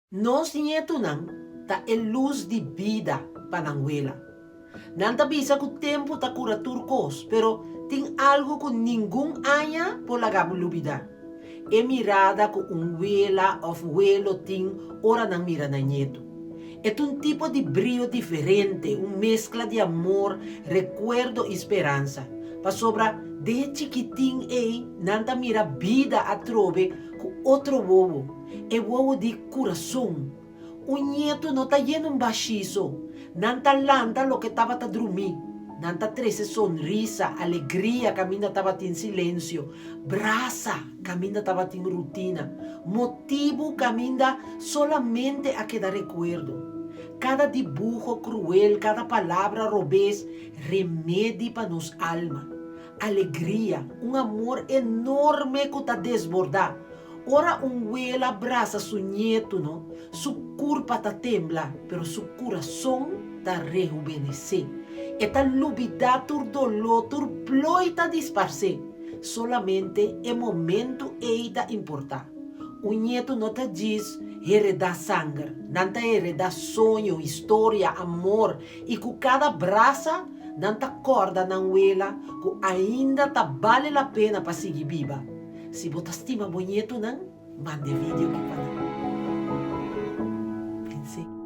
Nos nieto nang ta é luz de vida pananguela. Nanta bisa que o tempo ta cura turcos, pero tem algo que ninguém anya por lagar lubida. É mirada que vela ou vuelo tem ora não mira na nieto. É um tipo de brilho diferente, uma mescla de amor, recuerdo e esperança. Para sobra, de chiquitinho ei, nanta mira vida a trove com outro ovo. É ovo de coração. O nieto não tá yendo um baixiço. Nanta lanta lo que estava a dormir. Nanta trece sonrisa, alegria, caminha estava em silêncio. Brasa, caminha estava em rotina. Motivo, caminha solamente a quedar recuerdo. Cada dibujo cruel, cada palavra robês, remédio para nos alma. Alegria, um amor enorme que está desbordar. Ora huela abraça su nieto, no? Su curpa ta tembla, pero su coração ta rejuvenesce. Eta lubida tur dolor, tur ploita disparse. Solamente é momento eita importar. O nieto não te diz heredar sangue, não te heredar sonho, história, amor, e com cada braça, não te acorda na uela, que ainda tá vale a pena para seguir viva. Se você estima bonito, não, mande vídeo que para. Pense.